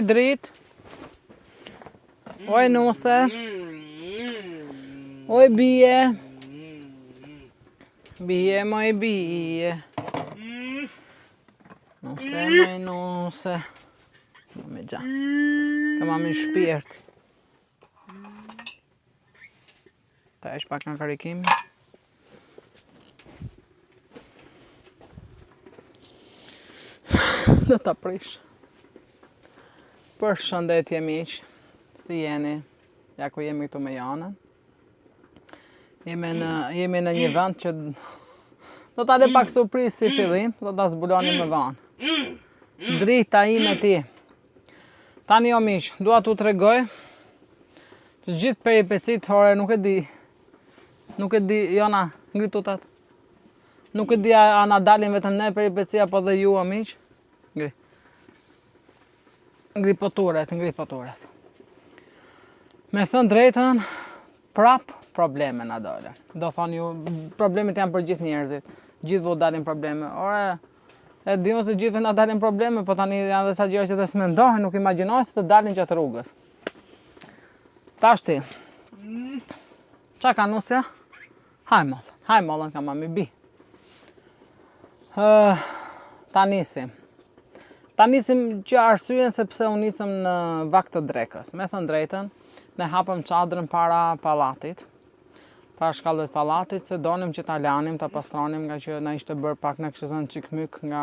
Drit. Oj nuse. Oj bie. Bie moj bie. Nuse moj nuse. Me gja. Ka mami shpirt. Ta ish pak në karikimi. Do ta prish. Për shëndetje miq, si jeni? Ja ku jemi këtu me Janën. Jemi në një vend që do ta le pak surprizë si fillim, do ta zbuloni më vonë. Drita ime ti. Tani o miq, dua t'u tregoj të gjithë peripecit, hore nuk e di, Jona, ngri tutat. Nuk e di a na dalin vetëm ne peripecia apo dhe ju o miq. Ngri poturet. Me thënë drejtën, prap probleme na dalin. Do thonë ju, problemet janë për gjithë njerëzit. Gjithë vo dalin probleme. Ore, e di unë se gjithë na dalin probleme, po tani janë dhe sa gjëra që të smendohen, nuk imagjinoj se të dalin gjatë rrugës. Tashti. Qa ka nusja? Haj mollën ka mami bi. Ta nisim. Ta nisim që arsyen sepse unë nisëm në vakt të drekës. Me thënë drejtën, ne hapëm çadrën para pallatit. Para shkallëve të pallatit, se donim që ta lanim, ta pastronim, nga që na ishte bërë pak në kishte zënë çik myk nga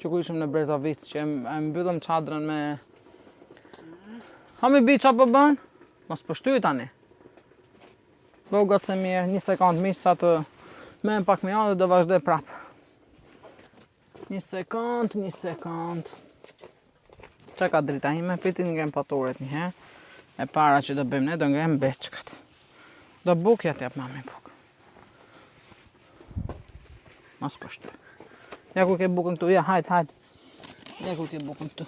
që ku ishim në Brezovic, që e mbyllëm çadrën me... Hami bi qa po bën? Mos po shtyj tani. Bëu gotë se mirë, 1 sekond miq sa të merrem pak me javë dhe do vazhdoj prapë. 1 sekond. Qa ka drita ime? Piti ngrem paturet një herë. E para që do bëjmë ne, do ngrem beçkat. Do bukja t'jap mami buk. Mos po shtyj. Ja ku ke bukën këtu, ja hajt. Ja ku ke bukën këtu.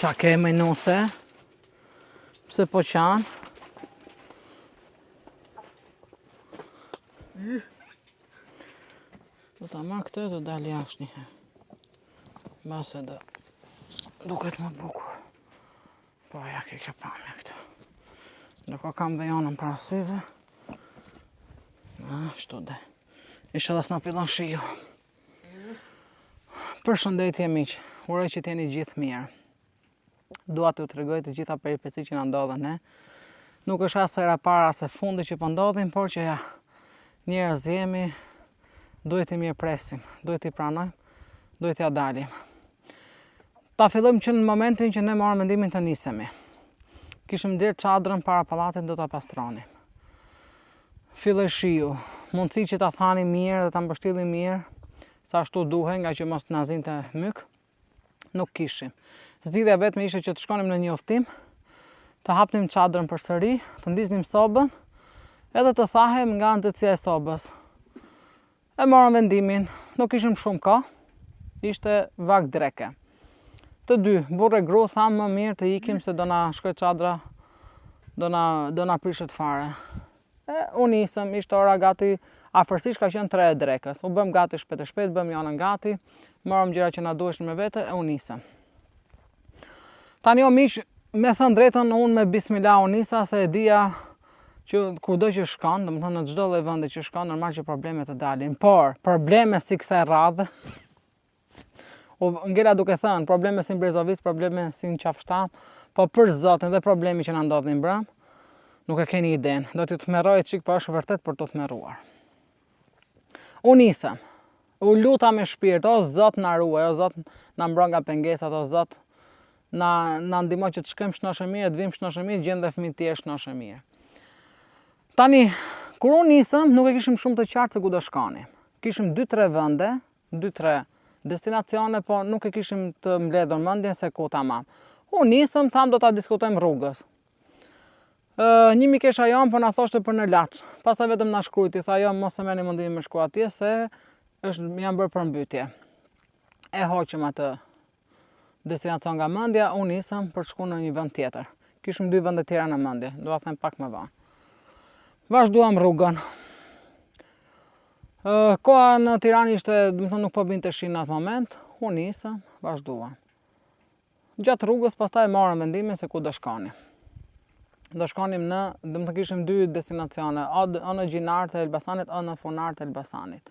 Qa keme nuse? Pse po qanë? Do ta marrë këtë do dal jashtë një herë. Base do duket më bukur. Po ja ke pamje këtë. Ndërkohë kam dhe Janën para syve. Ashtu dhe. Inshallah s'na fillon shiu. Përshëndetje miq. Uroj që t'jeni gjithë mirë. Dua t'ju tregoj të gjitha peripeci që na ndodhen ne. Nuk është as era para se fundi që po ndodhin, por që ja, njerëz jemi, duhet i mirë presim, duhet i pranojmë, duhet ja dalim. Ta fillojmë që në momentin që ne marrëm mendimin të nisemi. Kishim dirë çadrën para pallatit, do ta pastronim. Filloi shiu, mundësi që ta thani mirë dhe ta mbështillim mirë, sa ashtu duhet, nga që mos na zinte myk, nuk kishim. Zgjidhja vetme ishte që të shkonim në një udhtim, të hapnim çadrën përsëri, të ndiznim sobën, edhe të thahem nga nxehtësia e sobës. E morëm vendimin, nuk kishim shumë kohë, ishte vakt dreke. Të dy, burr e gru, thamë më mirë të ikim se do na shkoj çadra, do na prishet fare. Unë nisëm, ishte ora gati, afërsisht ka qenë 3 e drekës. U bëm gati shpejt, bëm Janën gati, morëm gjëra që na duheshin me vete e u nisëm. Tani o miq, me thënë drejtën, unë me bismillah u nisa se e dija që kudo që shkon, domethënë në çdo lloj vendi që shkon, normal që probleme të dalin. Por probleme si kësaj radhe, ngela duke thënë, probleme si në Brezovic, probleme si në Qafshtam, po për zotin dhe problemi që na ndodhin brëm, nuk e keni iden. Do t'ju tmerroj çik, po është vërtet për të tmerruar. U nisëm. U luta me shpirt, o Zot na ruaj, o Zot na mbron nga pengesat, o Zot na ndihmo që të shkojmë shnoshë mirë, të vim shnoshë mirë, gjejmë dhe fëmijë tjerë shnoshë mirë. Tani, Kur unë nisëm, nuk e kishim shumë të qartë se ku do shkoni. Kishim 2-3 vende, 2-3 destinacione, po nuk e kishim të mbledhur mendjen se ku tamam. Unë nisëm, tham do ta diskutojmë rrugës. Një mikesha jam po na thoshte për në Laç. Pastaj vetëm na shkruajti, tha jo mos e merrni mendimin me shku atje se jam bërë përmbytje. E hoqëm atë destinacion nga mendja, unë nisëm për shku në një vend tjetër. Kishim 2 vende tjera në mendje, do ta them pak më vonë. Vazhduam rrugën. Koha në Tiranë ishte, do të thonë nuk po binte shi në atë moment, unë nisëm, vazhduam. Gjatë rrugës pastaj marrëm mendimin se ku do shkonim. Do shkonim në, do të kishim 2 destinacione, në Gjinar të Elbasanit, në Funar të Elbasanit.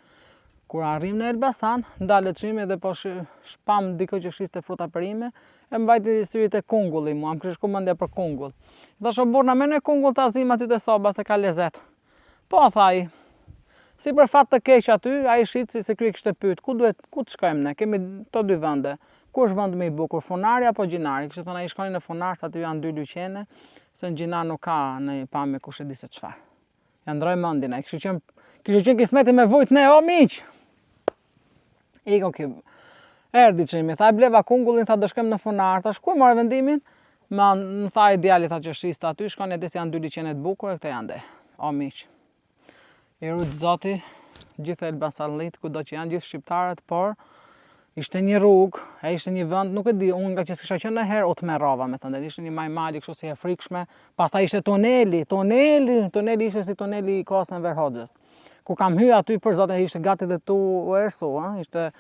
Kur arrim në Elbasan, ndalet çmimi dhe po shpam dikë që shiste fruta perime, e mbajti syrit e kungulli mua, më kishte mendja për kungull. Thash o burr na merr kungull ta azim aty te soba se ka lezet. Po thaj. Si për fat të keq aty, ai shitsi se ky e kishte pyet, ku të shkojmë ne? Kemi to 2 vende. Ku është vendi më i bukur, Funari apo Gjinari? Kishte thënë ai shkoni në Funar, se aty janë 2 lyqene, se në Gjinar nuk ka në pamje kush e di se çfarë. Ja ndroi mendin ai, kishte qenë kismeti me vujt ne, o miq. Iko ky. Erdi çimi, tha bleva kungullin, tha do shkojmë në Funar, tha shkuaj marr vendimin. Më tha i djali tha që shiste aty, shkoni aty se janë 2 liçene të bukura, këto janë de. O miq. I rrit zoti, gjithë Elbasanit, kudo që janë gjithë shqiptarët, por ishte një rrugë, ishte një vend, nuk e di, unë nga që s'kisha qenë në herë, o të merrova me thënë, ishte një majmali kështu si e frikshme, pastaj ishte tuneli ishte si tuneli i Kosën Verhoxhës. Ku kam hyrë aty për zotin ishte gati dhe tu ersu, ishte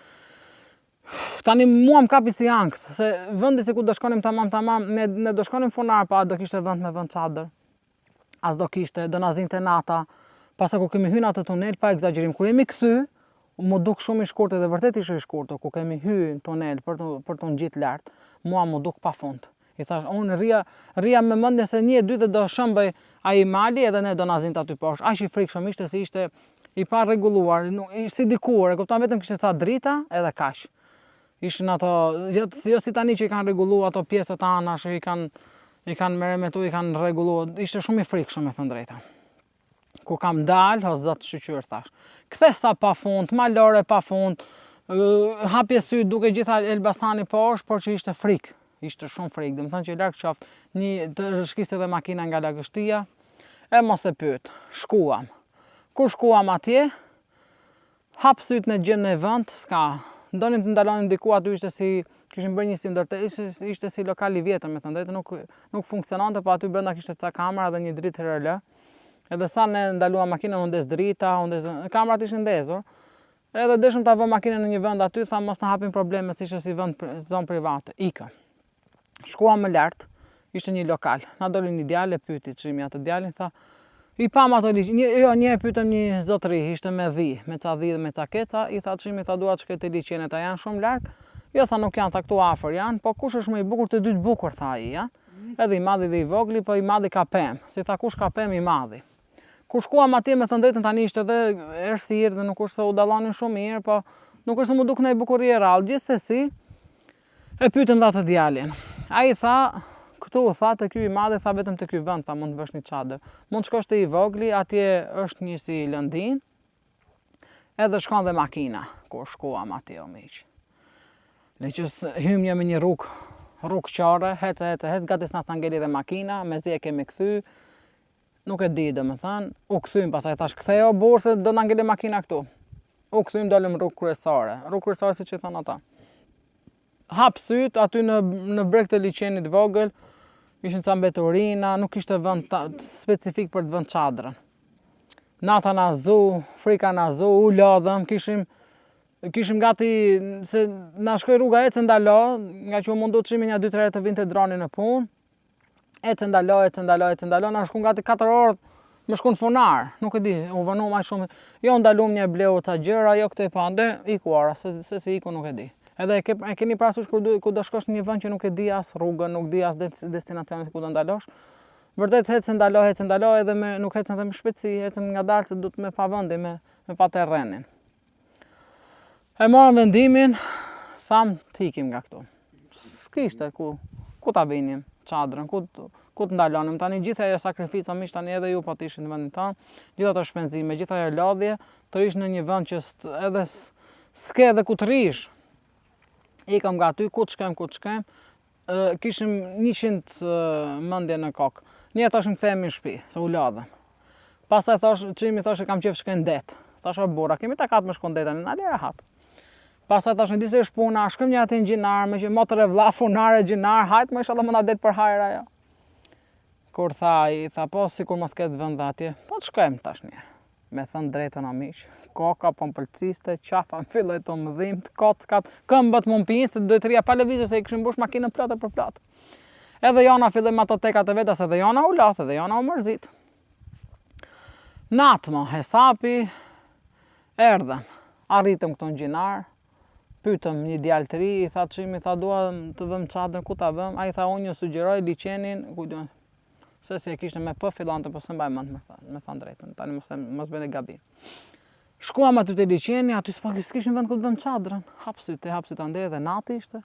tani mua më kapi si ankth, se vendi se ku do shkonim tamam, ne do shkonim Funar, pa do kishte vend me vend çadër. As do kishte, do na zinte nata. Pasa ku kemi hyrë në atë tunel, pa egzagerim, kur jemi kthy, mu duk shumë i shkurtër dhe vërtet ishte i shkurtër, ku kemi hyrë në tunel për të ngjitë lart, mua mu duk pafund. I thash, unë rria me mendjen se 1-2 do shëmbej ai mali edhe ne do na zinte aty poshtë. Aq i frikshëm ishte se ishte i pa rregulluar, si dikur, e kupton vetëm kishte ca drita edhe kaq. Ishin ato, jo si tani që i kanë rregulluar ato pjesët anash, i kanë merremetu, i kanë rregulluar, ishte shumë i frikshëm me thënë drejtën. Kur kam dalë, o zot shqyr thash. Kthesa pafund, malore pafund, hapje sy duke gjitha Elbasani poshtë, por që ishte frikë. Ishte shumë frikë, dhe më thënë që larg qoftë, të rishkiste dhe makina nga lagështia, e mos e pyet, shkuam. Kur shkuam atje, hap syt në gjem në vend, s'ka. Ndonim të ndalonim diku aty, ishte si, kishim bërë një si ndërtesë, ishte si lokal i vjetër, me thënë drejtë, nuk funksionante, po aty brenda kishte ca kamera dhe një dritë RL. Edhe sa ne ndaluam makinën, u ndes drita, kamerat ishin ndezur. Edhe deshëm ta vëmë makinën në një vend aty, tha mos na hapin probleme, se ishte si zonë private. Ikëm. Shkuam më lart, ishte një lokal. Na doli një djalë, pyeti çimi atë djalin, tha, i pam ato liq. Një pyetëm një zotëri, ishte me ca dhi dhe me ca keca, i tha çimi, tha dua të shkoj te liçenet, a janë shumë larg? Jo, tha nuk janë, tha këtu afër janë, po kush është më i bukur të dy të bukur, tha ai, ja? Edhe i madhi dhe i vogli, po i madhi ka pemë. Si tha kush ka pemë i madhi. Kur shkuam atje me thënë drejtën tani ishte edhe errësirë dhe nuk është se u dallonin shumë mirë, po nuk është se mu duk në bukurie e rrallë. Gjithsesi, e pyetëm atë djalin. Ai tha, këtu tha te ky i madhi, tha vetëm te ky vend, tha mund të bësh një çadër. Mund të shkosh te i vogli, atje është një si lëndin. Edhe shkon dhe makina kur shkuam atje o miq. Leqës hymja me një rrugë qare, hece, gati s'na ngeli dhe makina, mezi e kemi kthy. Nuk e di domethënë, u kthym pastaj thash ktheo burr se do na ngele makina këtu. U kthym dalëm rrugë kryesore. Rrugë kryesore siç i thon ata. Hap syt aty në breg të liçenit vogël, ishin ca mbeturina, nuk kishte vend specifik për të vënë çadrën. Nata na zu, frika na zu, u lodhëm, kishim gati se na shkoi rruga ecë ndalo, nga që u mundu çimi një 2-3 herë të vinte droni në punë. Ecë ndalo, na shkon gati 4 orë më shkon Funar, nuk e di, u vënu më shumë. Jo ndalum një bleu ca gjëra, jo këtë pa ande, iku ora, se si iku nuk e di. Edhe e keni parasysh ku do shkosh në një vend që nuk e di as rrugën, nuk di as destinacionin ku do ndalosh. Vërtet ecë ndalo edhe nuk ecën edhe me shpejtësi, ecën ngadalë se duhet me pa vendi, me pa terrenin. E morëm vendimin, tham të ikim nga këtu. S'kishte ku ta vinim çadrën, ku ku të ndalonim. Tani gjitha ajo sakrifica miq, tani edhe ju po të ishin në vendin tonë, gjitha ato shpenzime, gjitha ajo lodhje, të rish në një vend që edhe s'ke edhe ku të rish. Ikëm nga aty, ku të shkem, kishim 100 mendje në kokë. Një thashim kthehemi në shtëpi, se u lodhëm. Pastaj çimi thoshte kam qef shkoj në det. Thashë burra, kemi takat me shkon detën, na le rahat. Pastaj thashë disi është puna, shkojmë një atë në gjinar, me që motor e vlla funare gjinar, hajt më inshallah më na det për hajër ajo. Kur i tha po sikur mos ketë vend atje, po të shkojmë tashni. Me thënë drejtën a miq, koka po pëlqiste, qafa filloi të më dhimbë, kockat, këmbët më mpinte, do të rria pa lëvizje se i kishim mbush makinën plot për plot. Edhe Jona filloi me ato tekat e veta, se edhe Jona u lath, edhe Jona u mërzit. Natë më hesapi, erdhëm, arritëm këtu në gjinar, pyetëm një djalë të ri, i tha çimi, tha dua të vëm çadrën, ku ta vëm? Ai tha unë ju sugjeroj liçenin, ku do. Se si e kishte me p fillante, po se mbaj mend me thënë drejtën. Tani mos bëni gabim. Shkuam aty te liçeni, aty s'kishin vend ku të vëm çadrën. Hapsyt ande edhe natë ishte.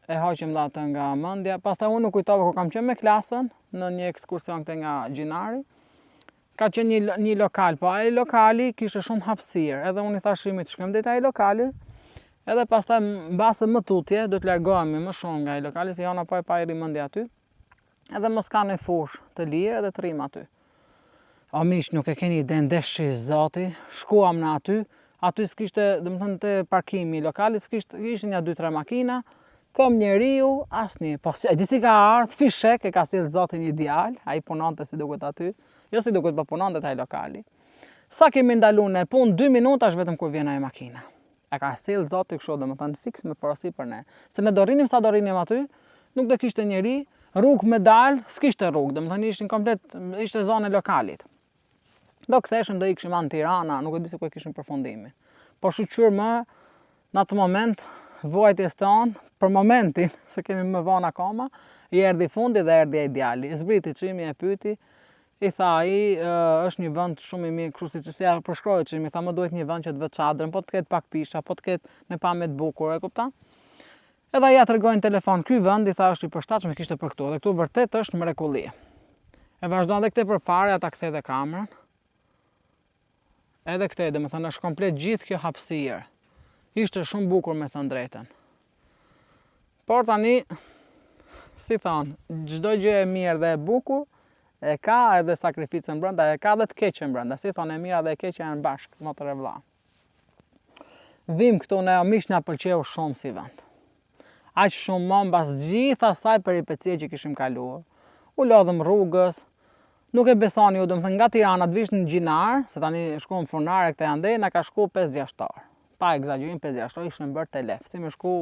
E hoqëm dha atë nga mendja. Pastaj unë kujtova kur kam qenë me klasën në një ekskursion këthe nga gjinari. Ka qenë një lokal, po ai lokali kishte shumë hapësirë. Edhe unë i thash Shimit, shkojmë deri te ai lokali. Edhe pastaj mbase më tutje do të largohemi më shumë nga ai lokali, se Jona po e pa i rimendja aty. Edhe mos ka në fushë të lirë edhe të rrim aty. O miq, nuk e keni ide, ndeshi zoti, shkuam në aty s'kishte, domethënë te parkimi i lokalit ishin ja 2-3 makina, kom njeriu, asnjë, po e di si ka ardhur, fishek e ka sill zoti një djalë, ai punonte si duket aty, jo si duket po punonte te ai lokali. Sa kemi ndalu në punë 2 minutash vetëm kur vjen ai makina. E ka sill zoti kështu, domethënë fiks me porosi për ne. Se ne do rrinim sa do rrinim aty, nuk do kishte njeri, rrugë me dal, s'kishte rrugë, domethënë ishin komplet, ishte zonë e lokalit. Do ktheshëm, do ikshim anë Tirana, nuk e di se ku e kishim përfundimin. Po shqyr më në atë moment vuajtjes tonë, për momentin, se kemi më vonë akoma, i erdhi fundi dhe erdhi ai djali. Zbriti çimi e pyeti, i tha ai, është një vend shumë i mirë, kështu siç ja përshkroi çimi, tha më duhet një vend që të vë çadrën, po të ketë pak pisha, po të ketë me pamje të bukur, e kupton? Edhe ai ja tregoi në telefon, ky vend i tha është i përshtatshëm, kishte për këtu, dhe këtu vërtet është mrekulli. E vazhdon edhe këtej përpara, ata kthej dhe kamerën. Edhe këtej, domethënë është komplet gjithë kjo hapësirë. Ishte shumë bukur me thënë drejtën. Por tani, si thonë, çdo gjë e mirë dhe e bukur e ka edhe sakrificën brenda, e ka edhe të keqen brenda. Si thonë, e mira dhe e keqja janë bashkë, motor e vlla. Vim këtu ne, miq, na pëlqeu shumë si vend. Aq shumë më mbas gjithë asaj peripecie që kishim kaluar. U lodhëm rrugës. Nuk e besoni ju, domethënë nga Tirana të vish në Gjinar, se tani shkuam funare këtej ande, na ka shku 5-6 orë. Pa egzagerim 5-6 orë, ishim bërë telef. Si me shku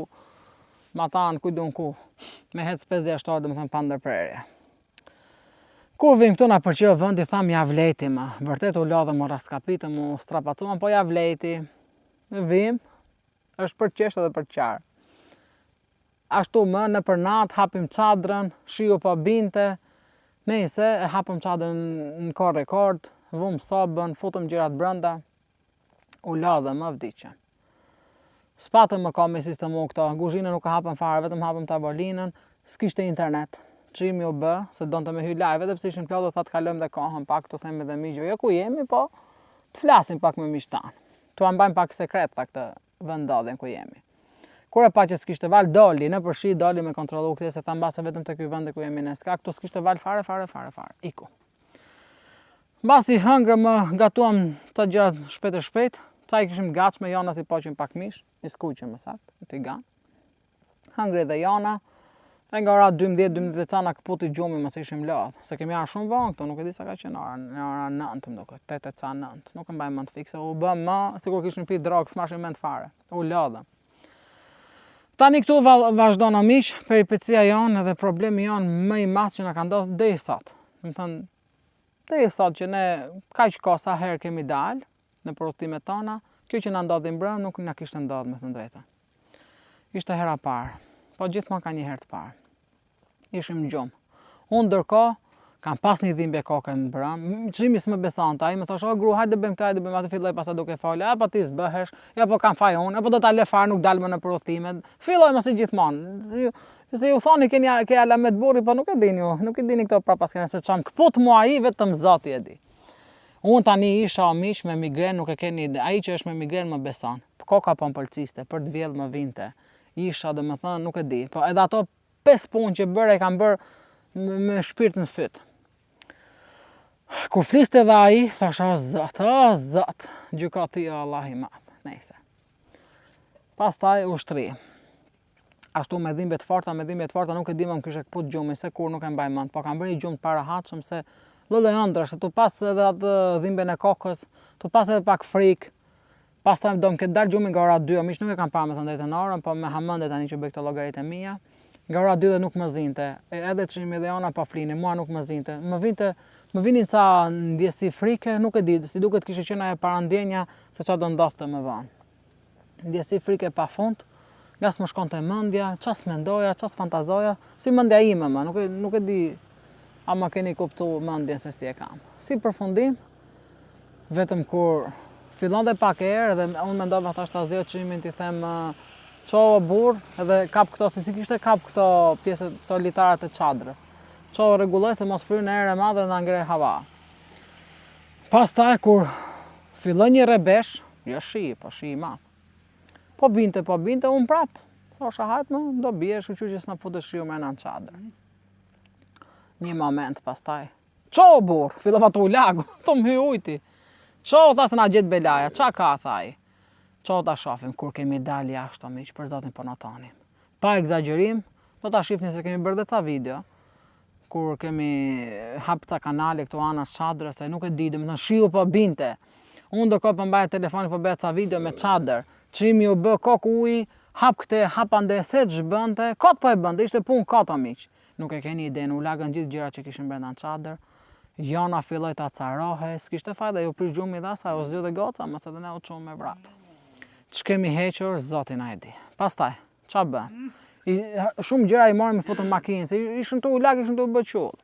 ma tanë kujdun ku. Me hec 5-6 orë, domethënë pa ndërprerje. Kur vim këtu na pëlqeu vendi, tham ja vleti më. Vërtet u lodhëm, u raskapitëm, u strapacuam, po ja vleti. Vim, është për qesh edhe për qarë. Ashtu më në për natë hapim çadrën, shiu po binte. Nëse e hapëm çadrën në kohë rekord, vum sobën, futëm gjërat brenda. U lodhëm më vdiqëm. S'patëm më kam me sistemu këto, kuzhinën nuk e hapëm fare, vetëm hapëm tavolinën, s'kishte internet. Çimi u bë, se donte me hy live, edhe pse ishin plotë, thotë kalojmë dhe kohën pak, tu themi dhe miqve, jo ku jemi, po të flasim pak me miqtan. Tu mbajmë pak sekret pa këtë vendodhjen ku jemi. Kur e pa që s'kishte val, doli, në përshi doli me kontrollu këtë, se tha mbase vetëm te ky vend ku jemi ne, s'ka këtu s'kishte val fare, iku. Mbasi hëngrëm, gatuam ca gjëra shpejt, ca i kishim gatshme, Jona si poqim pak mish, i skuqëm më saktë, në tigan. Hëngri dhe Jona, e nga ora 12 cana këputi gjumi mos ishim lodh, se kemi arë shumë vonë këtu, nuk e di sa ka qenë ora, në ora 9 më duket, 8 ca 9, nuk e mbaj mend fikse, u bëm më, sikur kishin pi drogë, s'mashim mend fare, u lodhëm. Tani këtu vazhdon miq, peripecia jonë edhe problemi jonë më i madh që na ka ndodhur deri sot. Do të thënë, deri sot që ne kaq kohë sa herë kemi dalë në udhëtimet tona, kjo që na ndodhi mbrëm nuk na kishte ndodhur me thënë drejtën. Ishte hera parë, po gjithmonë ka një herë të parë. Ishim gjumë. Unë ndërkohë Kam pas një dhimbje koke në brëm, çimi s'më besonte, ai më thosh, "O gru, hajde bëjmë këtë, hajde bëjmë atë", filloi pastaj duke folë, "A po ti s'bëhesh, ja po kam faj unë, apo do ta lë fare, nuk dal më në prodhime." Filloi mos i gjithmonë. Se ju thoni ke alamet burri, po nuk e dini ju, nuk e dini këto prapas kene se çam kput mua ai vetëm Zoti e di. Unë tani isha miq me migren, nuk e keni ide. Ai që është me migren më beson. Koka po më pëlqiste, për të vjedh më vinte. Isha, domethënë, nuk e di, po edhe ato 5 punë që bëre e kam bërë me shpirt në fyt. Kur fliste dhe ai, thash, o Zot, gjykati o Allah i madh. Nejse. Pastaj ushtri. Ashtu me dhimbje të forta, nuk e di më kishe kput gjumi, se kur nuk e mbaj mend, po kam bërë një gjumë të parahatshëm se lëllë ëndrësh, se tu pas edhe atë dhimbjen e kokës, tu pas edhe pak frikë. Pastaj do më këtë dalë gjumi nga ora 2, miq nuk e kam parë me thënë drejtën orën, po me hamendje tani që bëj këto llogaritë mia. Nga ora 2 dhe nuk më zinte. Edhe çimi dhe Jona po flini, mua nuk më zinte. Më vinin ca ndjesi frike, nuk e di, si duket kishte qenë ajo parandjenja se çfarë do ndodhte më vonë. Ndjesi frike pafund, nga s'më shkonte mendja, ças mendoja, ças fantazoja, si mendja ime më, nuk e di a më keni kuptuar mendjen se si e kam. Si përfundim, vetëm kur fillonte pak erë dhe unë mendova thash ta zgjedh çimin t'i them ço burr edhe kap këto se si kishte kap këto pjesë këto litarat e çadrës. Ço rregulloj se mos fryn erë e madhe dhe na ngre hava. Pastaj kur filloi një rebesh, jo shi, po shi i madh. Po binte, unë prap. Thosha hajt më, do bie, kështu që s'na futet shiu me në çadër. Një moment pastaj. Ço burr, fillova të u lagu, të më hy ujti. Ço tha se na gjet belaja, ç'a ka thaj? Ço ta shohim kur kemi dalë jashtë miq, për zotin po notonim. Pa egzagerim, do ta shihni se kemi bërë dhe ca video. Kur kemi hap ca kanale këtu anas çadrës, se nuk e di, domethënë shiu po binte. Unë do po mbaj telefonin po bëja ca video me çadër. Çimi u bë kokë uji, hap këte, hap ande, se ç'bënte, kot po e bënte, ishte punë kot miq. Nuk e keni ide, u lagën gjithë gjërat që kishin brenda në çadër. Jona filloi ta carohe, s'kishte faj dhe ju prish gjumi dhe asa, u zgjodhe goca, mos edhe ne u çum me vrap. Ç'kemi hequr, Zoti na e di. Pastaj, ç'a bën? Shumë gjëra i marrim me futën makinë, se ishin tu u lag, ishin tu u bë qull.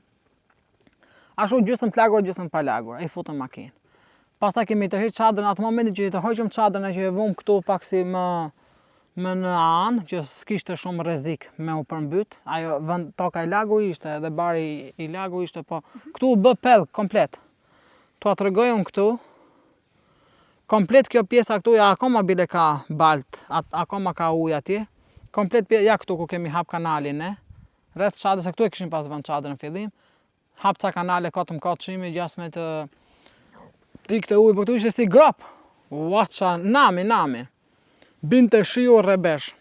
Ashtu gjysmë të lagur, gjysmë pa lagur, ai futën makinë. Pastaj kemi të heq çadrën, atë momentin që i të hoqëm çadrën që e vum këtu pak si më në anë, që s'kishte shumë rrezik me u përmbyt. Ajo vend toka e lagu ishte, edhe bari i lagu ishte, po këtu u bë pell komplet. Tua tregoj unë këtu. Komplet kjo pjesa këtu ja akoma bile ka balt, akoma ka ujë atje. Komplet ja këtu ku kemi hap kanalin rreth çadrës, se këtu e kishim pas vend çadrën në fillim. Hap ca kanale kotëm kot çimi gjas me të tikte ujë, po këtu ishte si grop. Uaça, nami. Binte shiu rrebesh.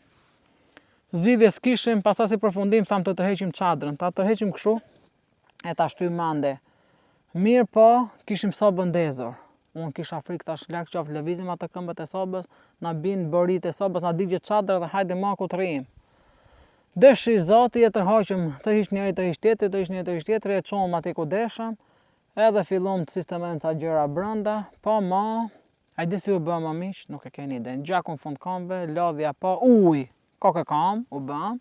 Zgjidhje s'kishim, pastaj si përfundim tham të tërheqim çadrën. Ta tërheqim kështu e ta shtym mande. Mirë po, kishim sobën ndezur. Unë kisha frikë tash larg qof lëvizim atë këmbët e sobës, na bin borit e sobës, na digjet çadra dhe hajde maku të rrim. Deshi Zoti e tërhoqëm, tërhiq njëri, tërhiq tjetri, e çom aty ku deshëm, edhe fillom të sistemojmë ca gjëra brenda, po ma ai di si u bëm miq, nuk e keni ide. Gjakun fund këmbëve, lodhja po ujë, kokë kam, u bëm.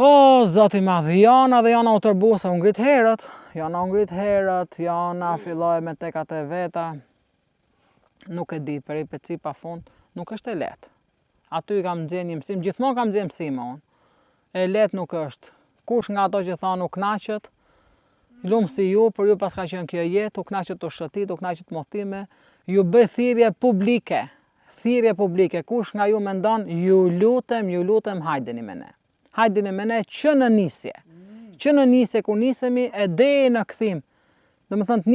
O, Zoti madh, Jona u tërbusa, u ngrit herët. Jona filloi me tekat e veta. Nuk e di, peripeci pa fund, nuk është e lehtë. Aty kam nxjerrë një mësim, gjithmonë kam nxjerrë mësim unë. E lehtë nuk është. Kush nga ato që thonë u knaqet, lumë si ju, për ju pas ka qenë kjo jetë, u knaqet të shëtit, u knaqet mohtime, ju bëj thirrje publike. Kush nga ju mendon, ju lutem, hajdeni me ne. Hajdeni me ne që në nisje, ku nisemi e deri në kthim. Domethënë të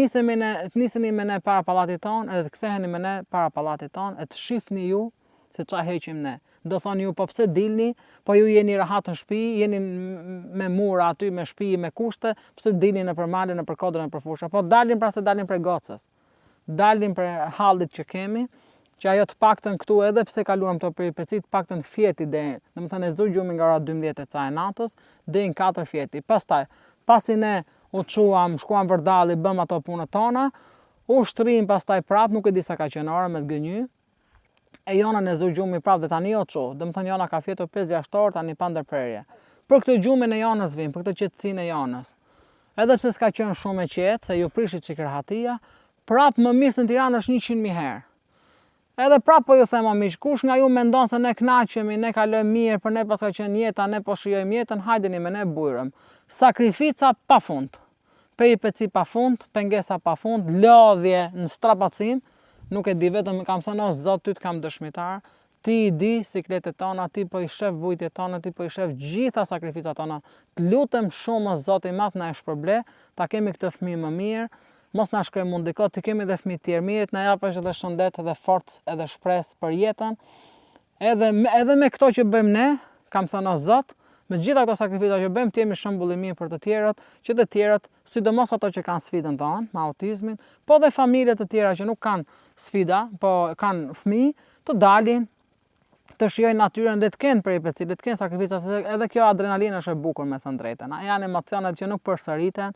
niseni me ne para pallatit tonë, edhe të ktheheni me ne para pallatit tonë, e të shihni ju se ç'a heqim ne. Do thoni ju, po pse dilni, po ju jeni rahat në shtëpi, jeni me mura aty, me shtëpi, me kushte, pse dilni nëpër male, nëpër kodra, nëpër fusha. Po dalim pra se dalim prej gocës. Dalim prej hallit që kemi, që ajo të paktën këtu edhe pse kaluam këto peripeci, të paktën fjeti deri, domethënë e zgjuam gjumin nga ora 12 e ca e natës deri në 4 fjeti. Pastaj, pasi ne u çuam, shkuam vërdalli, bëm ato punët tona, u shtrim pastaj prap, nuk e di sa ka qenë ora me të gënjy. E Jona në zgjuam gjumi prap dhe tani o çu. Domethënë Jona ka fjetur 5-6 orë tani pa ndërprerje. Për këtë gjumin e Jonës vim, për këtë qetësinë e Jonës. Edhe pse s'ka qenë shumë e qetë, se ju prishit që kërhatia, prapë më mirë se në Tiranë është 100.000 herë. Edhe prapë po ju them o miq, kush nga ju mendon se ne knaqemi, ne kalojmë mirë, për ne pas ka qenë jeta, ne po shijojmë jetën, hajdeni me ne bujrëm. Sakrifica pa fund, peripeci pa fund, pengesa pa fund, lodhje në strapacim, nuk e di vetëm kam thënë o Zot ty të kam dëshmitar, ti i di sikletet tona, ti po i shef vujtjet tona, ti po i shef gjitha sakrificat tona. Të lutem shumë o Zot i madh na e shpërble, ta kemi këtë fëmijë më mirë. Mos na shkoj mund dikot, të kemi dhe fëmijë tjerë mirë, na japësh edhe shëndet, edhe forcë, edhe shpresë për jetën. Edhe me këto që bëjmë ne, kam thënë o Zot, me gjitha këto sakrifica që bëjmë, të jemi shembull i mirë për të tjerët, që të tjerët, sidomos ato që kanë sfidën tonë, me autizmin, po dhe familje të tjera që nuk kanë sfida, po kanë fëmijë, të dalin, të shijojnë natyrën dhe të kenë peripeci, dhe të kenë sakrifica, se edhe kjo adrenalinë është e bukur me thënë drejtën. Janë emocionet që nuk përsëriten.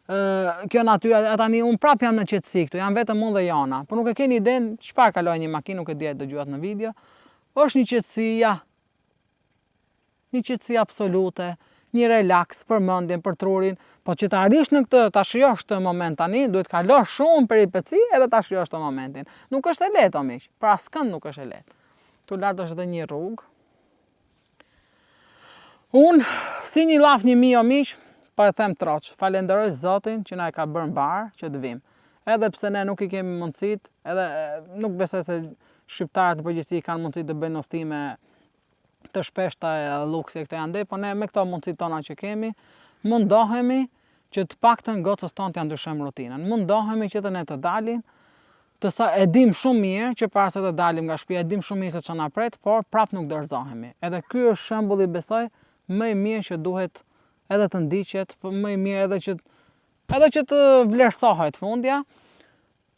Kjo natyra, tani unë prap jam në qetësi këtu, jam vetëm unë dhe Jana, por nuk e keni idenë çfarë kaloj një makinë, nuk e di dëgjuat në video. Është një qetësi absolute, një relaks për mendjen, për trurin, po që të arrish në këtë, ta shijosh këtë moment tani, duhet kalosh shumë peripeci edhe ta shijosh këtë momentin. Nuk është e lehtë o miq, për askënd nuk është e lehtë. Tu lart është edhe një rrugë. Unë si një llaf 1000 o miq, po e them troç, falenderoj Zotin që na e ka bërë mbar që të vim. Edhe pse ne nuk i kemi mundësit, edhe nuk besoj se shqiptarët në përgjithësi kanë mundësi të bëjnë udhëtime të shpeshta e luksi këto janë, po ne me këto mundësit tona që kemi, mundohemi që të paktën gocës tonë t'ja ndryshojmë rutinën. Mundohemi që të ne të dalim, e dim shumë mirë që para se të dalim nga shtëpia, e dim shumë mirë se ç'na pret, por prap nuk dorëzohemi. Edhe ky është shembulli besoj më i mirë që duhet edhe të ndiqet, më i mirë edhe që të vlerësohet fundja,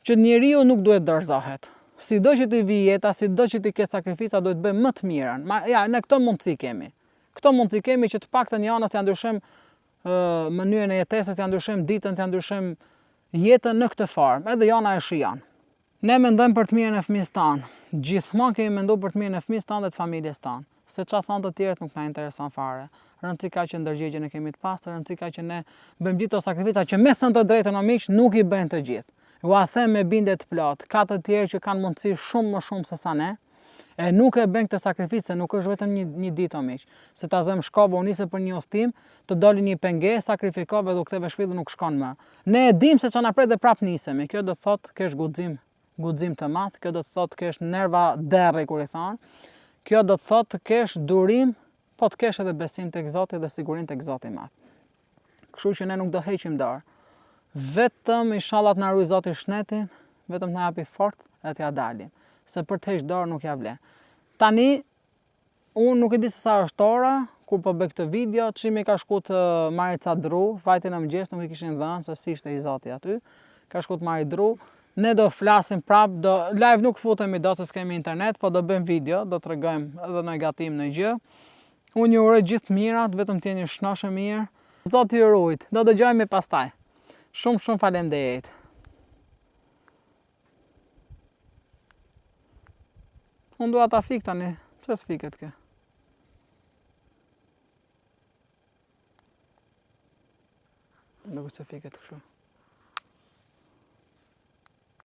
që njeriu nuk duhet dorëzohet. Sido që t'i vi jeta, sido që t'i ke sakrifica, duhet bëjmë më të mirën. Ja, ne këto mundësi kemi. Këto mundësi kemi që të paktën Janës t'ja ndryshojmë mënyrën e jetesës, t'ja ndryshojmë ditën, t'ja ndryshojmë jetën në këtë formë. Edhe Jana e shijon. Ne mendojmë për të mirën e fëmijës tanë. Gjithmonë kemi menduar për të mirën e fëmijës tanë dhe të familjes tanë. Se çfarë thonë të tjerët nuk na intereson fare. Rëndësi ka që ndërgjegjen e kemi të pastër, rëndësi ka që ne bëjmë gjithë ato sakrifica që me thënë të drejtën o miq nuk i bëjnë të gjithë. Ju a them me bindje të plot, ka të tjerë që kanë mundësi shumë më shumë se sa ne, e nuk e bëjnë këtë sakrificë, nuk është vetëm një ditë o miq. Se ta zëm shkopa u nisë për një udhtim, të doli një pengesë, sakrifikove dhe u ktheve shtëpi dhe nuk shkon më. Ne e dim se ç'na pret dhe prap nisemi. Kjo do të thotë kesh guxim të madh, kjo do të thotë kesh nerva derri kur i thon. Kjo do të thotë kesh durim, po të kesh edhe besim tek Zoti dhe sigurinë tek Zoti i madh. Kështu që ne nuk do heqim dorë. Vetëm inshallah të na ruaj Zoti shnetin, vetëm të na japi forcë dhe t'ja dalim. Se për të heqë dorë nuk ja vlen. Tani, unë nuk e di se sa është ora, kur po bëj këtë video, çimi ka shku të marrë ca dru, vajtin e mëngjes nuk i kishin dhënë, se si ishte i Zoti aty. Ka shku të marrë dru. Ne do flasim prap, live nuk futemi do se s'kemi internet, po do bëjmë video, do t'rregojmë edhe në gatim në gjë. Unë ju uroj gjithë mirat, vetëm t'jeni shnoshë mirë. Zoti ju ruaj. Do dëgjojmë pastaj. Shumë faleminderit. Unë dua ta fik tani. Pse s'fiket kë? Nuk se fiket kështu.